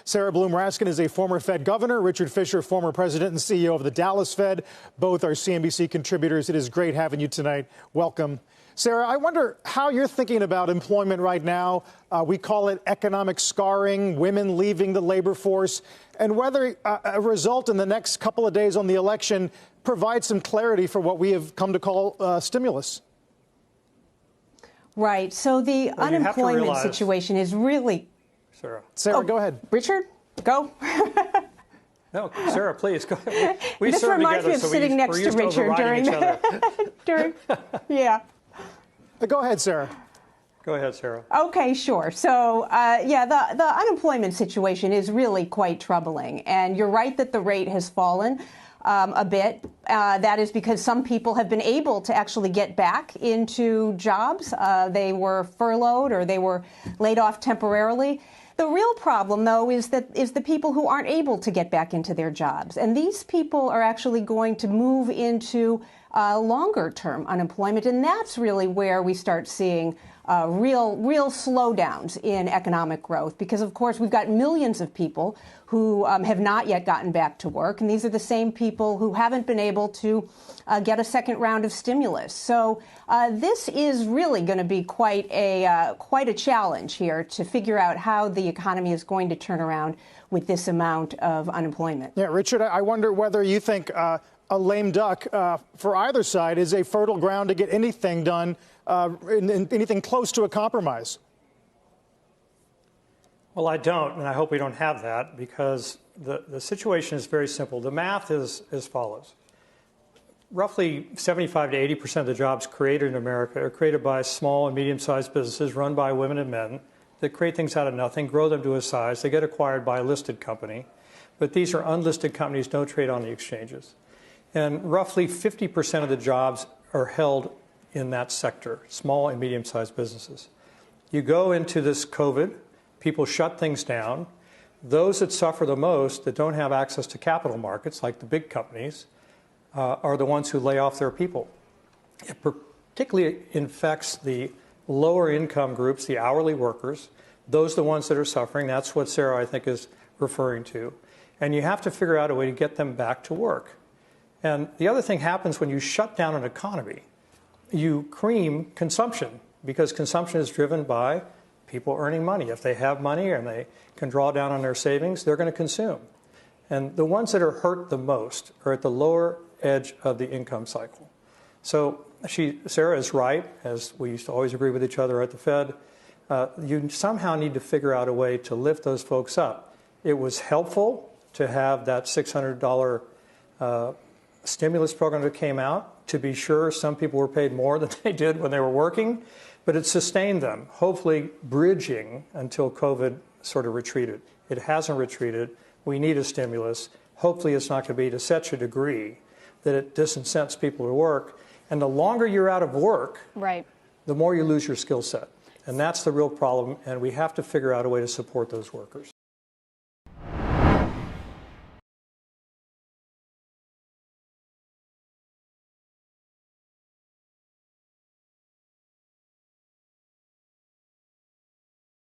Sarah Bloom Raskin is a former Fed governor. Richard Fisher, former president and CEO of the Dallas Fed. Both are CNBC contributors. It is great having you tonight. Welcome. Sarah, I wonder how you're thinking about employment right now. We call it economic scarring, women leaving the labor force, and whether a result in the next couple of days on the election provides some clarity for what we have come to call stimulus. Right. So the unemployment situation is really... Sarah, go ahead. Richard, go. No, Sarah, please go. This reminds me of sitting next to Richard during. Yeah. Go ahead, Sarah. Go ahead, Sarah. Okay, sure. So, the unemployment situation is really quite troubling. And you're right that the rate has fallen a bit. That is because some people have been able to actually get back into jobs. They were furloughed or they were laid off temporarily. The real problem, though, is the people who aren't able to get back into their jobs. And these people are actually going to move into longer-term unemployment. And that's really where we start seeing real slowdowns in economic growth, because, of course, we've got millions of people who have not yet gotten back to work. And these are the same people who haven't been able to get a second round of stimulus. So this is really going to be quite a challenge here to figure out how the economy is going to turn around with this amount of unemployment. Yeah, Richard, I wonder whether you think a lame duck for either side is a fertile ground to get anything done, anything close to a compromise. Well, I don't, and I hope we don't have that, because the situation is very simple. The math is as follows. Roughly 75 to 80% of the jobs created in America are created by small and medium-sized businesses run by women and men that create things out of nothing, grow them to a size. They get acquired by a listed company. But these are unlisted companies, don't trade on the exchanges. And roughly 50% of the jobs are held in that sector, small and medium-sized businesses. You go into this COVID, people shut things down. Those that suffer the most, that don't have access to capital markets, like the big companies, are the ones who lay off their people. It particularly infects the lower income groups, the hourly workers. Those are the ones that are suffering. That's what Sarah, I think, is referring to. And you have to figure out a way to get them back to work. And the other thing happens when you shut down an economy. You cream consumption, because consumption is driven by people earning money. If they have money and they can draw down on their savings, they're going to consume. And the ones that are hurt the most are at the lower edge of the income cycle. So Sarah is right, as we used to always agree with each other at the Fed. You somehow need to figure out a way to lift those folks up. It was helpful to have that $600 stimulus program that came out. To be sure, some people were paid more than they did when they were working, but it sustained them, hopefully bridging until COVID sort of retreated. It hasn't retreated. We need a stimulus. Hopefully it's not going to be to such a degree that it disincents people to work. And the longer you're out of work, right, the more you lose your skill set. And that's the real problem, and we have to figure out a way to support those workers.